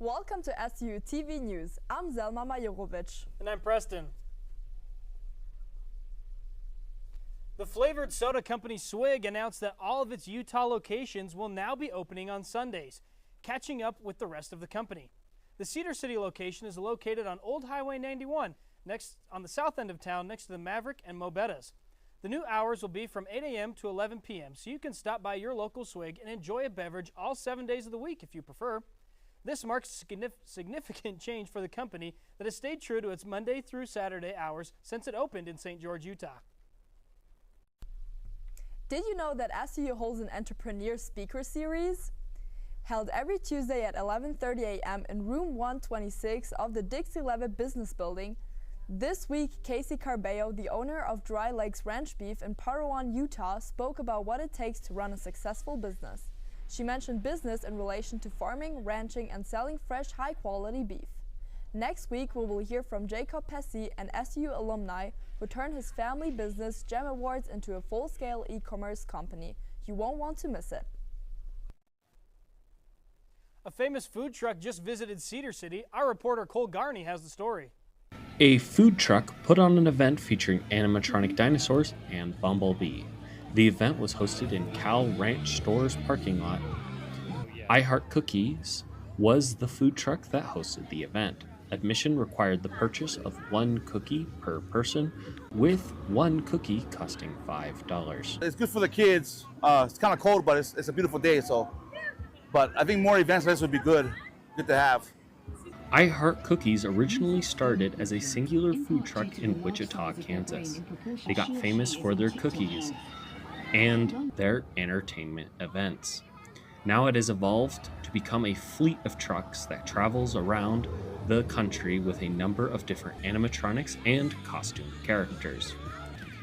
Welcome to SUTV News. I'm Zelma Majurovic. And I'm Preston. The flavored soda company Swig announced that all of its Utah locations will now be opening on Sundays, catching up with the rest of the company. The Cedar City location is located on Old Highway 91, on the south end of town next to the Maverick and Mobetta's. The new hours will be from 8 a.m. to 11 p.m., so you can stop by your local Swig and enjoy a beverage all 7 days of the week if you prefer. This marks significant change for the company that has stayed true to its Monday through Saturday hours since it opened in St. George, Utah. Did you know that SU holds an Entrepreneur Speaker Series? Held every Tuesday at 11:30 a.m. in room 126 of the Dixie Levitt Business Building. This week, Casey Carballo, the owner of Dry Lakes Ranch Beef in Parowan, Utah, spoke about what it takes to run a successful business. She mentioned business in relation to farming, ranching, and selling fresh, high-quality beef. Next week, we will hear from Jacob Pesci, an SU alumni who turned his family business, Gem Awards, into a full-scale e-commerce company. You won't want to miss it. A famous food truck just visited Cedar City. Our reporter Cole Garney has the story. A food truck put on an event featuring animatronic dinosaurs and Bumblebee. The event was hosted in Cal Ranch Store's parking lot. I Heart Cookies was the food truck that hosted the event. Admission required the purchase of one cookie per person, with one cookie costing $5. It's good for the kids. It's kind of cold, but it's a beautiful day. But I think more events like this would be good to have. I Heart Cookies originally started as a singular food truck in Wichita, Kansas. They got famous for their cookies and their entertainment events. Now it has evolved to become a fleet of trucks that travels around the country with a number of different animatronics and costume characters.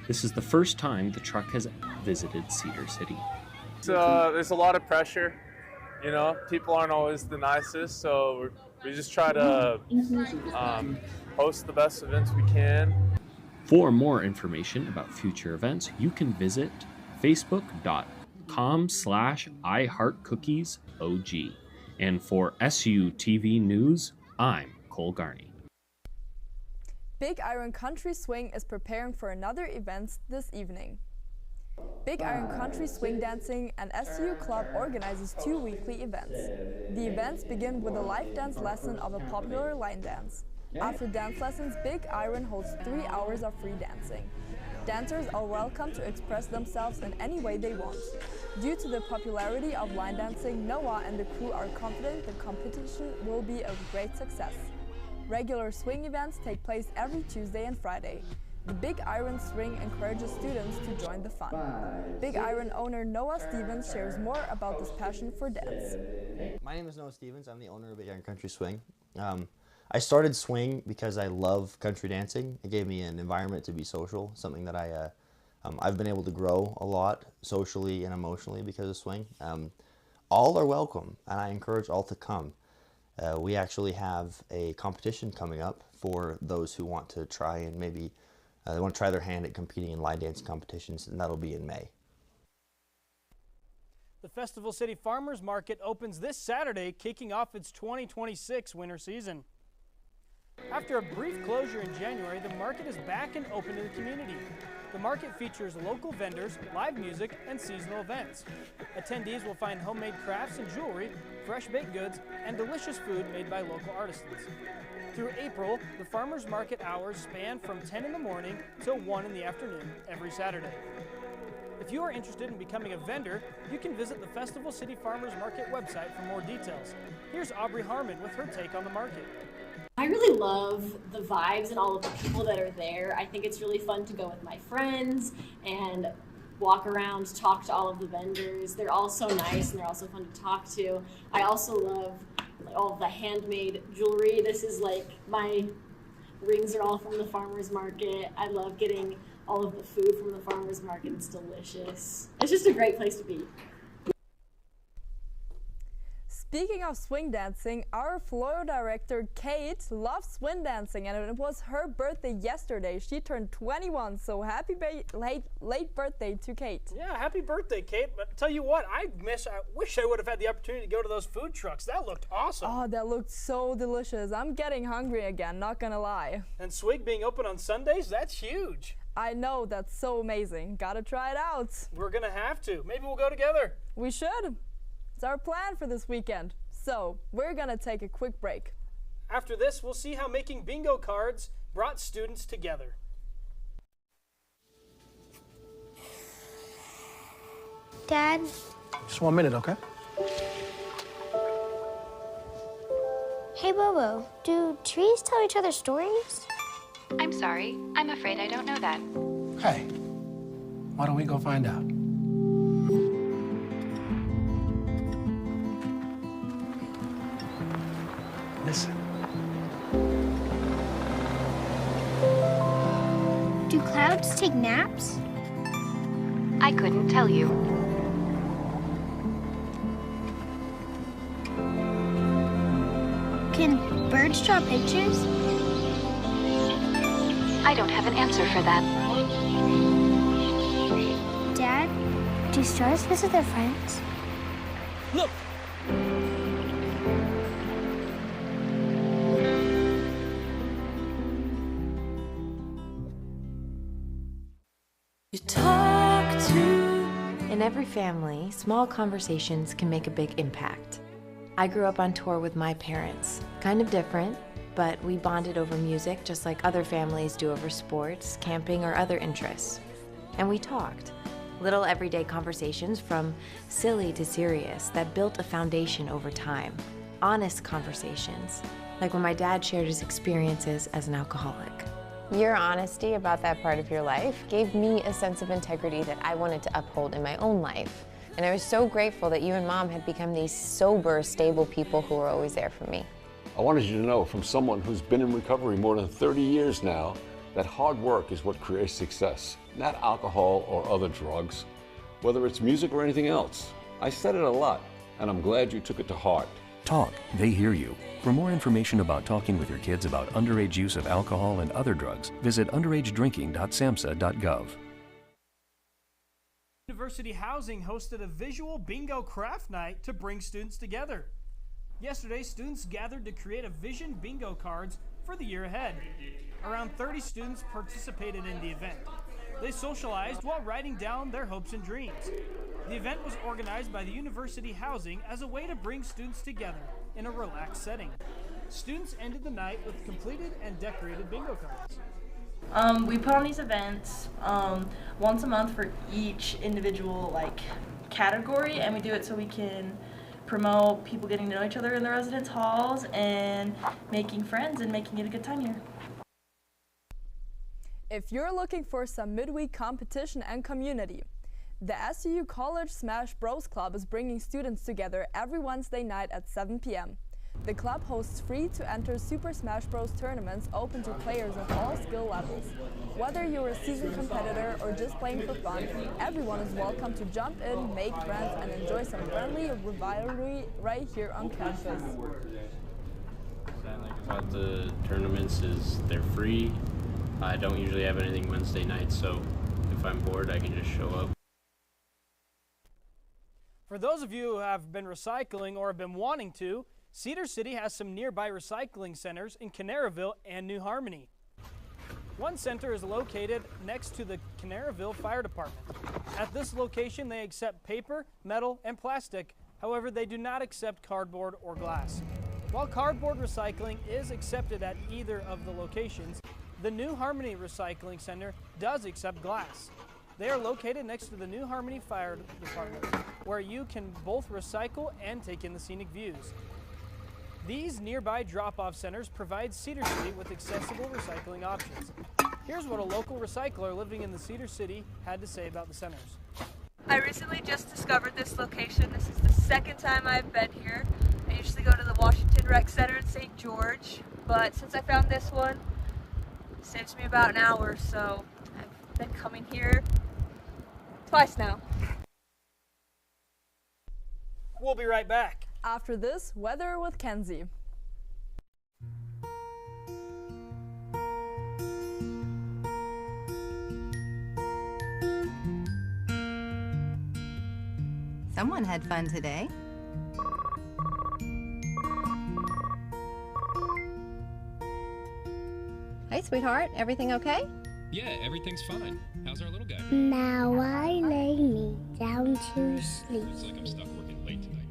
This is the first time the truck has visited Cedar City. There's a lot of pressure. You know, people aren't always the nicest, so we just try to host the best events we can. For more information about future events, you can visit facebook.com/iheartcookiesog. And for SUTV News, I'm Cole Garney. Big Iron Country Swing is preparing for another event this evening. Big Iron Country Swing Dancing and SU Club organizes 2 weekly events. The events begin with a live dance lesson of a popular line dance. After dance lessons, Big Iron holds 3 hours of free dancing. Dancers are welcome to express themselves in any way they want. Due to the popularity of line dancing, Noah and the crew are confident the competition will be a great success. Regular swing events take place every Tuesday and Friday. The Big Iron Swing encourages students to join the fun. Big Iron owner Noah Stevens shares more about this passion for dance. My name is Noah Stevens. I'm the owner of Big Iron Country Swing. I started swing because I love country dancing. It gave me an environment to be social, something that I've been able to grow a lot socially and emotionally because of swing. All are welcome, and I encourage all to come. We actually have a competition coming up for those who want to try and maybe they want to try their hand at competing in line dancing competitions, and that'll be in May. The Festival City Farmers Market opens this Saturday, kicking off its 2026 winter season. After a brief closure in January, the market is back and open to the community. The market features local vendors, live music, and seasonal events. Attendees will find homemade crafts and jewelry, fresh baked goods, and delicious food made by local artisans. Through April, the farmers market hours span from 10 in the morning till 1 in the afternoon every Saturday. If you are interested in becoming a vendor, you can visit the Festival City Farmers Market website for more details. Here's Aubrey Harmon with her take on the market. I really love the vibes and all of the people that are there. I think it's really fun to go with my friends and walk around, talk to all of the vendors. They're all so nice and they're also fun to talk to. I also love all of the handmade jewelry. This is like my rings are all from the farmers market. I love getting all of the food from the farmers market. It's delicious. It's just a great place to be. Speaking of swing dancing, our floor director Kate loves swing dancing, and it was her birthday yesterday. She turned 21, so happy late birthday to Kate. Yeah, happy birthday, Kate. But tell you what, I wish I would have had the opportunity to go to those food trucks. That looked awesome. Oh, that looked so delicious. I'm getting hungry again, not gonna lie. And Swig being open on Sundays, that's huge. I know, that's so amazing. Gotta try it out. We're gonna have to. Maybe we'll go together. We should. It's our plan for this weekend. So, we're gonna take a quick break. After this, we'll see how making bingo cards brought students together. Dad? Just 1 minute, okay? Hey, Bobo, do trees tell each other stories? I'm sorry. I'm afraid I don't know that. Hey, why don't we go find out? Listen. Do clouds take naps? I couldn't tell you. Can birds draw pictures? I don't have an answer for that. Dad, do stars visit their friends? Look! In every family, small conversations can make a big impact. I grew up on tour with my parents. Kind of different, but we bonded over music just like other families do over sports, camping, or other interests. And we talked. Little everyday conversations from silly to serious that built a foundation over time. Honest conversations, like when my dad shared his experiences as an alcoholic. Your honesty about that part of your life gave me a sense of integrity that I wanted to uphold in my own life. And I was so grateful that you and Mom had become these sober, stable people who were always there for me. I wanted you to know from someone who's been in recovery more than 30 years now that hard work is what creates success, not alcohol or other drugs, whether it's music or anything else. I said it a lot, and I'm glad you took it to heart. Talk, they hear you. For more information about talking with your kids about underage use of alcohol and other drugs, visit underagedrinking.samhsa.gov. University Housing hosted a visual bingo craft night to bring students together. Yesterday, students gathered to create a vision bingo cards for the year ahead. Around 30 students participated in the event. They socialized while writing down their hopes and dreams. The event was organized by the University Housing as a way to bring students together in a relaxed setting. Students ended the night with completed and decorated bingo cards. We put on these events once a month for each individual category, and we do it so we can promote people getting to know each other in the residence halls and making friends and making it a good time here. If you're looking for some midweek competition and community, the SUU College Smash Bros Club is bringing students together every Wednesday night at 7 p.m. The club hosts free-to-enter Super Smash Bros tournaments open to players of all skill levels. Whether you're a seasoned competitor or just playing for fun, everyone is welcome to jump in, make friends, and enjoy some friendly rivalry right here on campus. What I like about the tournaments is they're free. I don't usually have anything Wednesday nights, so if I'm bored, I can just show up. For those of you who have been recycling or have been wanting to, Cedar City has some nearby recycling centers in Canaryville and New Harmony. One center is located next to the Canaryville Fire Department. At this location, they accept paper, metal, and plastic. However, they do not accept cardboard or glass. While cardboard recycling is accepted at either of the locations, the New Harmony Recycling Center does accept glass. They are located next to the New Harmony Fire Department, where you can both recycle and take in the scenic views. These nearby drop-off centers provide Cedar City with accessible recycling options. Here's what a local recycler living in the Cedar City had to say about the centers. I recently just discovered this location. This is the second time I've been here. I usually go to the Washington Rec Center in St. George, but since I found this one, it saves me about an hour, so I've been coming here twice now. We'll be right back. After this, weather with Kenzie. Someone had fun today. Hey, sweetheart, everything okay? Yeah, everything's fine. How's our little guy? Now I lay me down to sleep. Looks like I'm stuck working late tonight.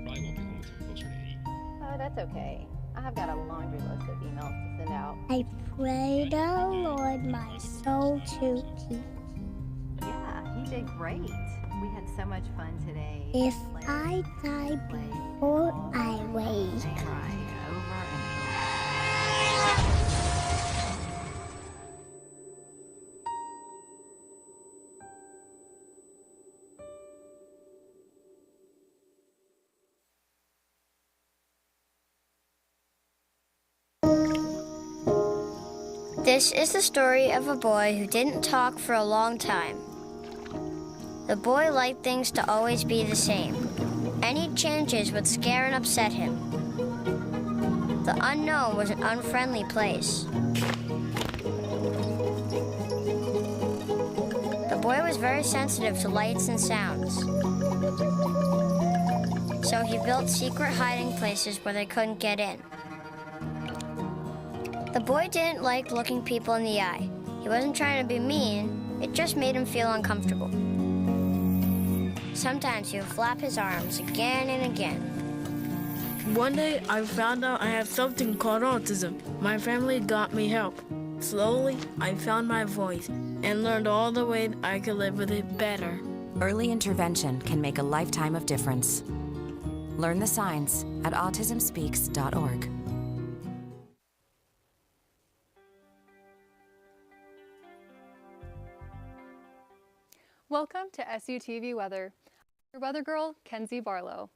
Probably won't be home until closer to 8. Oh, that's okay. I have got a laundry list of emails to send out. I pray the Lord my soul to keep. Yeah, he did great. We had so much fun today. If I die before I wake, Try over and This is the story of a boy who didn't talk for a long time. The boy liked things to always be the same. Any changes would scare and upset him. The unknown was an unfriendly place. The boy was very sensitive to lights and sounds. So he built secret hiding places where they couldn't get in. The boy didn't like looking people in the eye. He wasn't trying to be mean, it just made him feel uncomfortable. Sometimes he would flap his arms again and again. One day, I found out I have something called autism. My family got me help. Slowly, I found my voice and learned all the ways I could live with it better. Early intervention can make a lifetime of difference. Learn the signs at autismspeaks.org. Welcome to SUTV Weather. Your weather girl, Kenzie Barlow.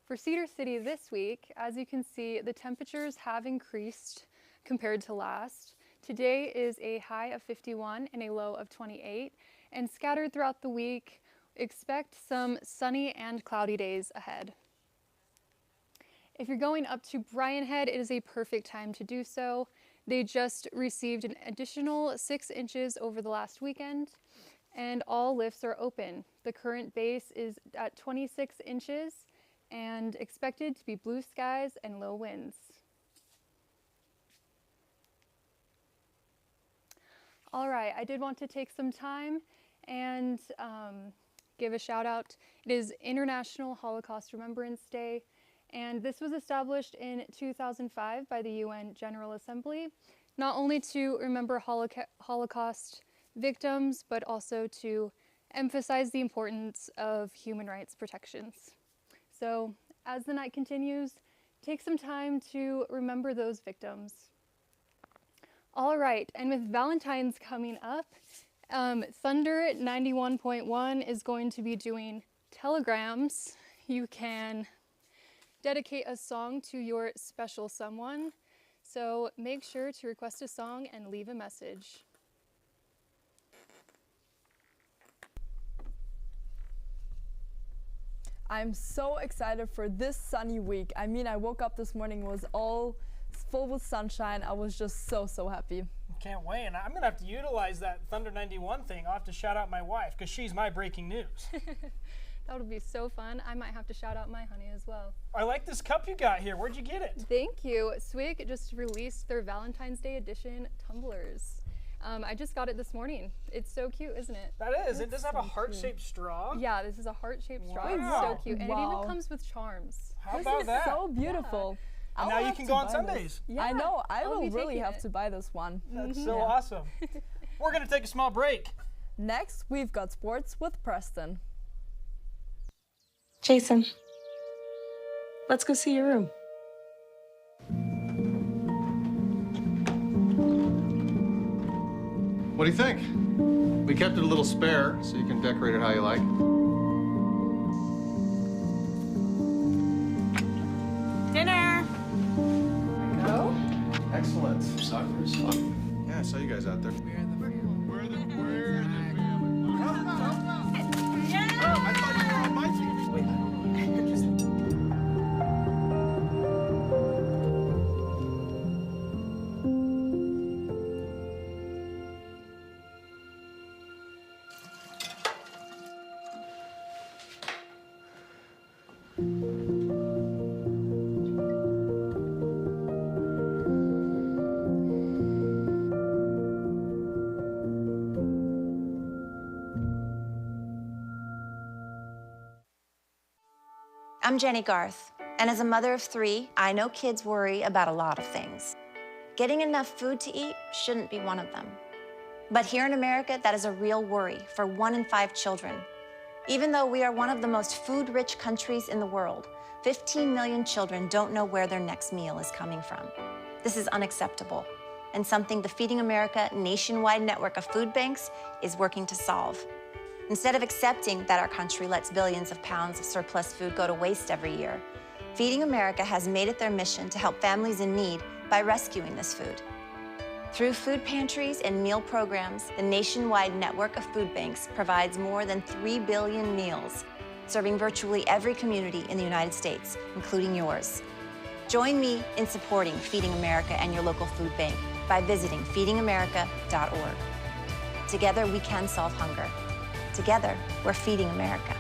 For Cedar City this week, as you can see, the temperatures have increased compared to last. Today is a high of 51 and a low of 28, and scattered throughout the week, expect some sunny and cloudy days ahead. If you're going up to Bryan Head, it is a perfect time to do so. They just received an additional 6 inches over the last weekend, and all lifts are open. The current base is at 26 inches and expected to be blue skies and low winds. All right, I did want to take some time and give a shout out. It is International Holocaust Remembrance Day, and this was established in 2005 by the UN General Assembly, not only to remember Holocaust victims, but also to emphasize the importance of human rights protections. So as the night continues, take some time to remember those victims. All right, and with Valentine's coming up, Thunder 91.1 is going to be doing telegrams. You can dedicate a song to your special someone, so make sure to request a song and leave a message. I'm so excited for this sunny week. I mean, I woke up this morning, was all full with sunshine. I was just so happy. Can't wait, and I'm gonna have to utilize that Thunder 91 thing. I'll have to shout out my wife, because she's my breaking news. That would be so fun. I might have to shout out my honey as well. I like this cup you got here. Where'd you get it? Thank you. Swig just released their Valentine's Day edition tumblers. I just got it this morning. It's so cute, isn't it? That is. It does have a heart-shaped straw. Yeah, this is a heart-shaped straw. Wow. It's so cute. And it even comes with charms. How about that? So beautiful. Yeah. And now you can go on Sundays. Yeah, I know. I will really have to buy this one. That's so awesome. We're going to take a small break. Next, we've got sports with Preston. Jason, let's go see your room. What do you think? We kept it a little spare, so you can decorate it how you like. Dinner! Go. Excellent. Soccer is fun. Yeah, I saw you guys out there. We're the family. I thought you were on my team. Wait. I'm Jenny Garth, and as a mother of 3, I know kids worry about a lot of things. Getting enough food to eat shouldn't be one of them. But here in America, that is a real worry for 1 in 5 children. Even though we are one of the most food-rich countries in the world, 15 million children don't know where their next meal is coming from. This is unacceptable, and something the Feeding America nationwide network of food banks is working to solve. Instead of accepting that our country lets billions of pounds of surplus food go to waste every year, Feeding America has made it their mission to help families in need by rescuing this food. Through food pantries and meal programs, the nationwide network of food banks provides more than 3 billion meals, serving virtually every community in the United States, including yours. Join me in supporting Feeding America and your local food bank by visiting feedingamerica.org. Together, we can solve hunger. Together, we're Feeding America.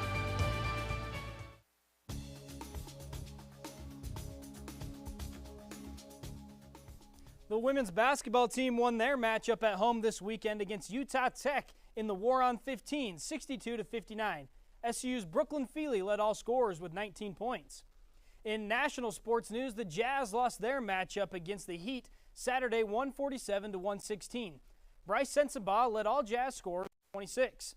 The women's basketball team won their matchup at home this weekend against Utah Tech in the War on 15, 62-59. SU's Brooklyn Feely led all scorers with 19 points. In national sports news, the Jazz lost their matchup against the Heat Saturday 147-116. Bryce Sensabaugh led all Jazz scorers with 26.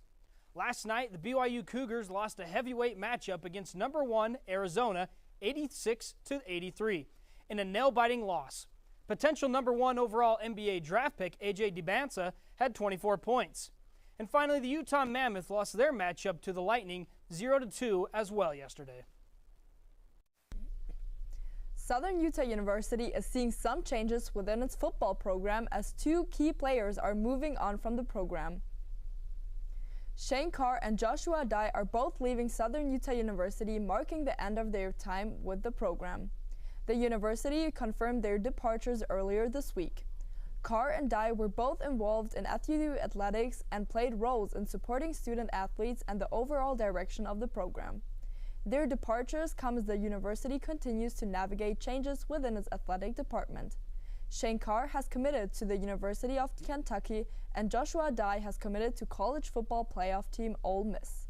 Last night, the BYU Cougars lost a heavyweight matchup against number 1 Arizona 86-83 in a nail-biting loss. Potential number 1 overall NBA draft pick AJ DeBansa had 24 points. And finally, the Utah Mammoth lost their matchup to the Lightning 0-2 as well yesterday. Southern Utah University is seeing some changes within its football program as 2 key players are moving on from the program. Shane Carr and Joshua Dye are both leaving Southern Utah University, marking the end of their time with the program. The university confirmed their departures earlier this week. Carr and Dye were both involved in FUU athletics and played roles in supporting student athletes and the overall direction of the program. Their departures come as the university continues to navigate changes within its athletic department. Shane Carr has committed to the University of Kentucky, and Joshua Dye has committed to college football playoff team Ole Miss.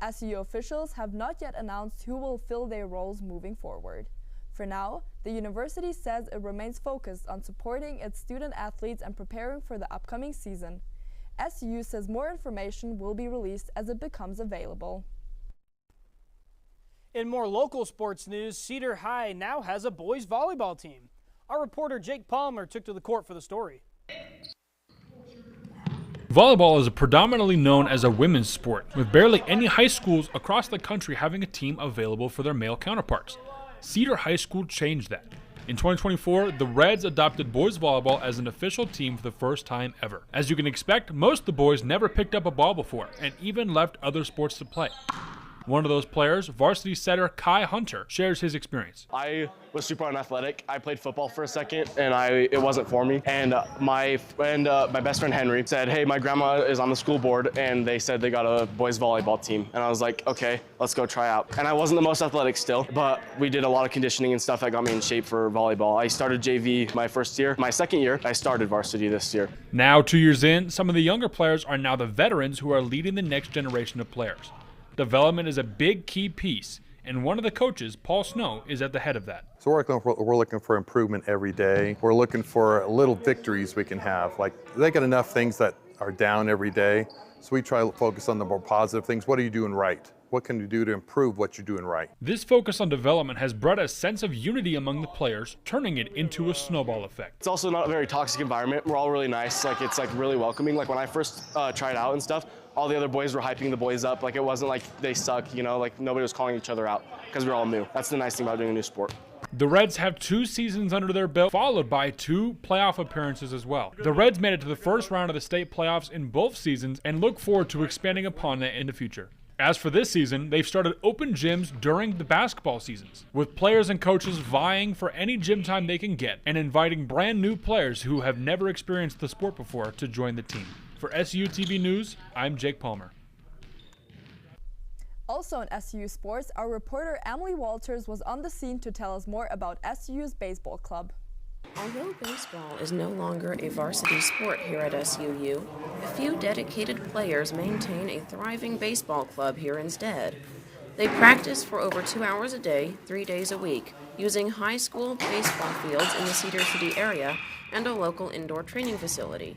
SU officials have not yet announced who will fill their roles moving forward. For now, the university says it remains focused on supporting its student athletes and preparing for the upcoming season. SU says more information will be released as it becomes available. In more local sports news, Cedar High now has a boys volleyball team. Our reporter Jake Palmer took to the court for the story. Volleyball is predominantly known as a women's sport, with barely any high schools across the country having a team available for their male counterparts. Cedar High School changed that. In 2024, the Reds adopted boys volleyball as an official team for the first time ever. As you can expect, most of the boys never picked up a ball before and even left other sports to play. One of those players, varsity setter Kai Hunter, shares his experience. I was super unathletic. I played football for a second, and it wasn't for me. And my best friend Henry said, hey, my grandma is on the school board, and they said they got a boys volleyball team. And I was like, okay, let's go try out. And I wasn't the most athletic still, but we did a lot of conditioning and stuff that got me in shape for volleyball. I started JV my first year. My second year, I started varsity this year. Now, 2 years in, some of the younger players are now the veterans who are leading the next generation of players. Development is a big key piece, and one of the coaches, Paul Snow, is at the head of that. So we're looking for improvement every day. We're looking for little victories we can have. Like, they got enough things that are down every day, so we try to focus on the more positive things. What are you doing right? What can you do to improve what you're doing right? This focus on development has brought a sense of unity among the players, turning it into a snowball effect. It's also not a very toxic environment. We're all really nice. It's really welcoming. Like when I first tried out and stuff, all the other boys were hyping the boys up. Like it wasn't like they suck, nobody was calling each other out because we're all new. That's the nice thing about doing a new sport. The Reds have 2 seasons under their belt, followed by 2 playoff appearances as well. The Reds made it to the first round of the state playoffs in both seasons and look forward to expanding upon that in the future. As for this season, they've started open gyms during the basketball seasons, with players and coaches vying for any gym time they can get and inviting brand new players who have never experienced the sport before to join the team. For SUTV News, I'm Jake Palmer. Also in SU Sports, our reporter Emily Walters was on the scene to tell us more about SU's baseball club. Although baseball is no longer a varsity sport here at SUU, a few dedicated players maintain a thriving baseball club here instead. They practice for over 2 hours a day, 3 days a week, using high school baseball fields in the Cedar City area and a local indoor training facility.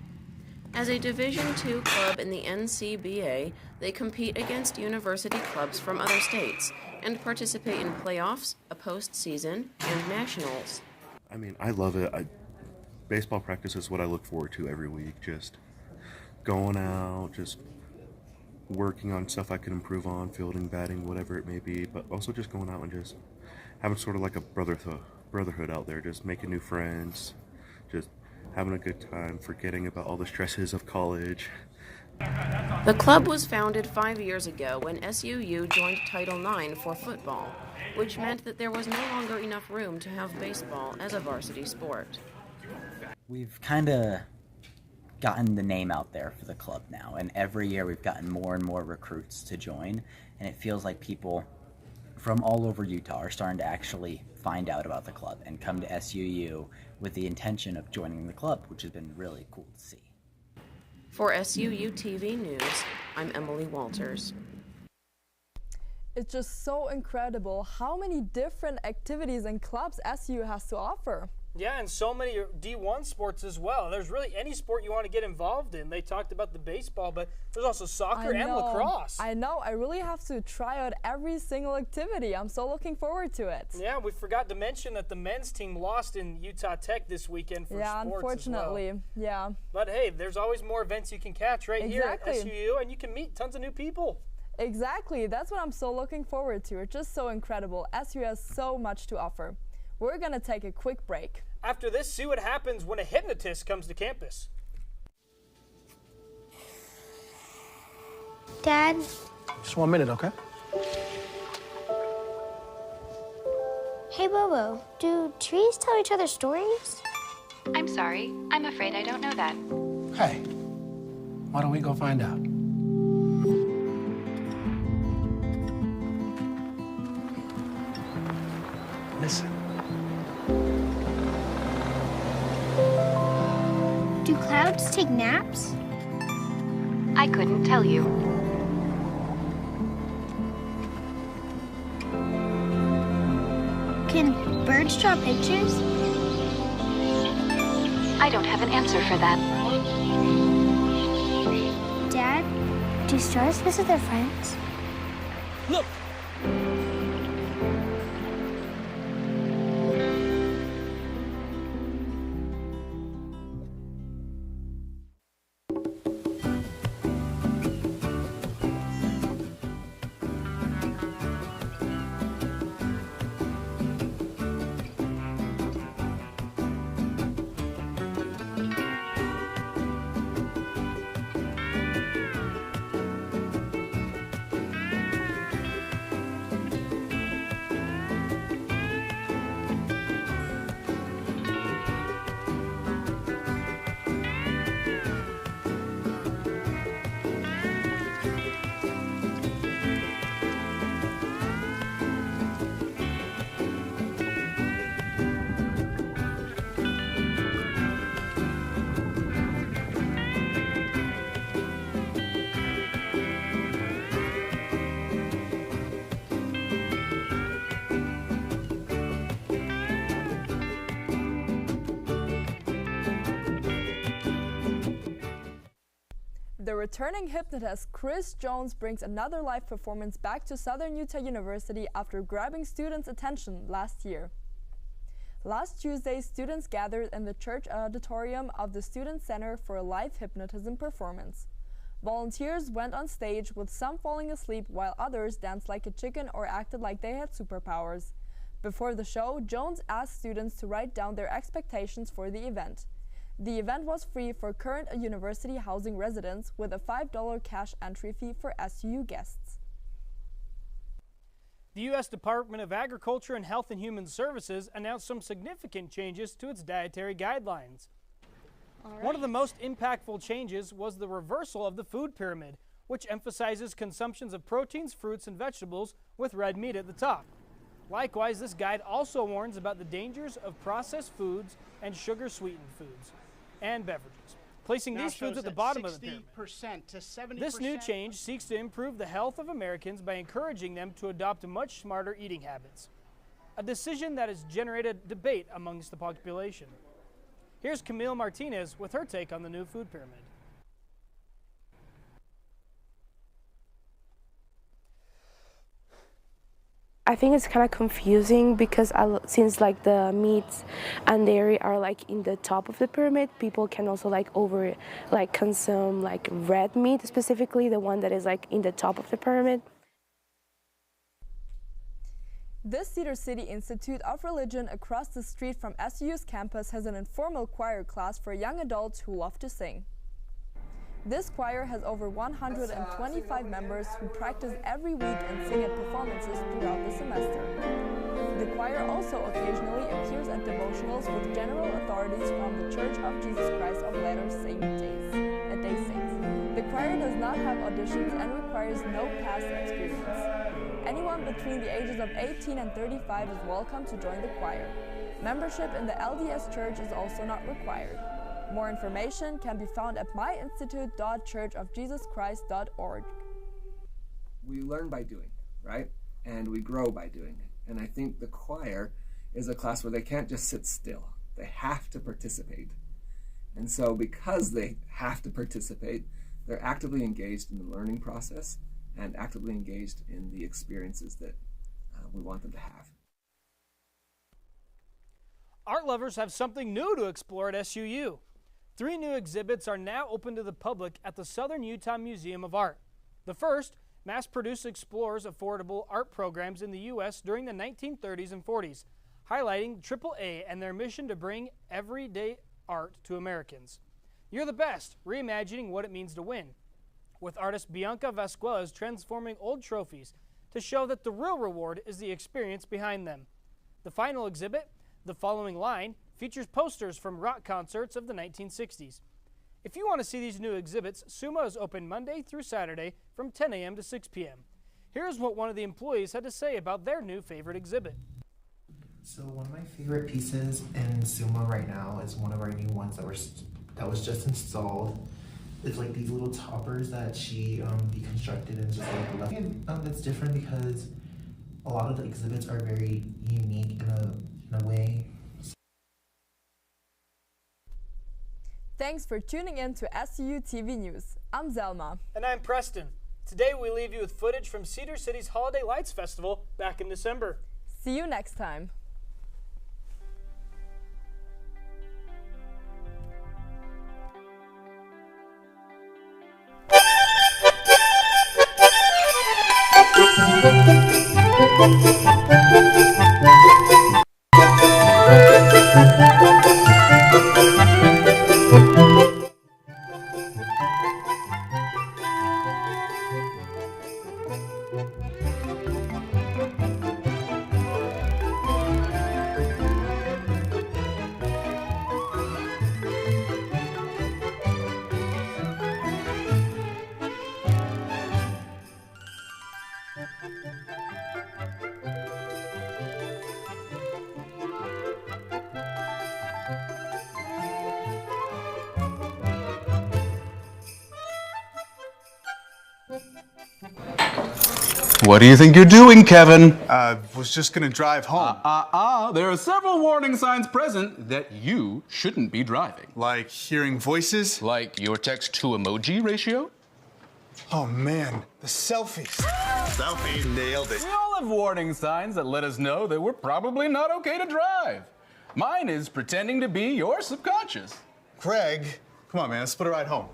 As a Division II club in the NCBA, they compete against university clubs from other states and participate in playoffs, a postseason, and nationals. I mean, I love it. Baseball practice is what I look forward to every week. Just going out, just working on stuff I can improve on, fielding, batting, whatever it may be, but also just going out and just having sort of like a brotherhood out there, just making new friends, just having a good time, forgetting about all the stresses of college. The club was founded 5 years ago when SUU joined Title IX for football, which meant that there was no longer enough room to have baseball as a varsity sport. We've kind of gotten the name out there for the club now, and every year we've gotten more and more recruits to join, and it feels like people from all over Utah are starting to actually find out about the club and come to SUU with the intention of joining the club, which has been really cool to see. For SUTV News, I'm Emily Walters. It's just so incredible how many different activities and clubs SU has to offer. Yeah, and so many D1 sports as well. There's really any sport you want to get involved in. They talked about the baseball, but there's also soccer and lacrosse. I know. I really have to try out every single activity. I'm so looking forward to it. Yeah, we forgot to mention that the men's team lost in Utah Tech this weekend for sports unfortunately. as well. Yeah. But hey, there's always more events you can catch here at SUU, and you can meet tons of new people. Exactly. That's what I'm so looking forward to. It's just so incredible. SU has so much to offer. We're going to take a quick break. After this, see what happens when a hypnotist comes to campus. Dad? Just 1 minute, okay? Hey, Bobo, do trees tell each other stories? I'm sorry. I'm afraid I don't know that. Hey, why don't we go find out? Listen. Do clouds take naps? I couldn't tell you. Can birds draw pictures? I don't have an answer for that. Dad, do stars visit their friends? Look! The returning hypnotist Chris Jones brings another live performance back to Southern Utah University after grabbing students' attention last year. Last Tuesday, students gathered in the church auditorium of the Student Center for a live hypnotism performance. Volunteers went on stage, with some falling asleep while others danced like a chicken or acted like they had superpowers. Before the show, Jones asked students to write down their expectations for the event. The event was free for current university housing residents, with a $5 cash entry fee for SUU guests. The U.S. Department of Agriculture and Health and Human Services announced some significant changes to its dietary guidelines. One of the most impactful changes was the reversal of the food pyramid, which emphasizes consumptions of proteins, fruits, and vegetables with red meat at the top. Likewise, this guide also warns about the dangers of processed foods and sugar-sweetened foods and beverages. placing these foods at the bottom of the pyramid. 60% to 70%. This new change seeks to improve the health of Americans by encouraging them to adopt much smarter eating habits, a decision that has generated debate amongst the population. Here's Camille Martinez with her take on the new food pyramid. I think it's kind of confusing because since like the meats and dairy are like in the top of the pyramid, people can also consume like red meat, specifically the one that is like in the top of the pyramid. This Cedar City Institute of Religion across the street from SU's campus has an informal choir class for young adults who love to sing. This choir has over 125 members who practice every week and sing at performances throughout the semester. The choir also occasionally appears at devotionals with general authorities from the Church of Jesus Christ of Latter-day Saints. The choir does not have auditions and requires no past experience. Anyone between the ages of 18 and 35 is welcome to join the choir. Membership in the LDS Church is also not required. More information can be found at myinstitute.churchofjesuschrist.org. We learn by doing, right? And we grow by doing it. And I think the choir is a class where they can't just sit still. They have to participate. And so because they have to participate, they're actively engaged in the learning process and actively engaged in the experiences that we want them to have. Art lovers have something new to explore at SUU. 3 new exhibits are now open to the public at the Southern Utah Museum of Art. The first, mass-produced explores affordable art programs in the U.S. during the 1930s and 40s, highlighting AAA and their mission to bring everyday art to Americans. You're the Best, reimagining what it means to win, with artist Bianca Vasquez transforming old trophies to show that the real reward is the experience behind them. The final exhibit, The Following Line, features posters from rock concerts of the 1960s. If you want to see these new exhibits, SUMA is open Monday through Saturday from 10 a.m. to 6 p.m. Here's what one of the employees had to say about their new favorite exhibit. So one of my favorite pieces in SUMA right now is one of our new ones that was just installed. It's like these little toppers that she deconstructed and just like left. And that's different because a lot of the exhibits are very unique in a way. Thanks for tuning in to SUTV News. I'm Zelma. And I'm Preston. Today we leave you with footage from Cedar City's Holiday Lights Festival back in December. See you next time. What do you think you're doing, Kevin? Was just gonna drive home. There are several warning signs present that you shouldn't be driving. Like hearing voices? Like your text-to-emoji ratio? Oh man, the selfies. Selfie, nailed it. We all have warning signs that let us know that we're probably not okay to drive. Mine is pretending to be your subconscious. Craig, come on man, let's split a ride home.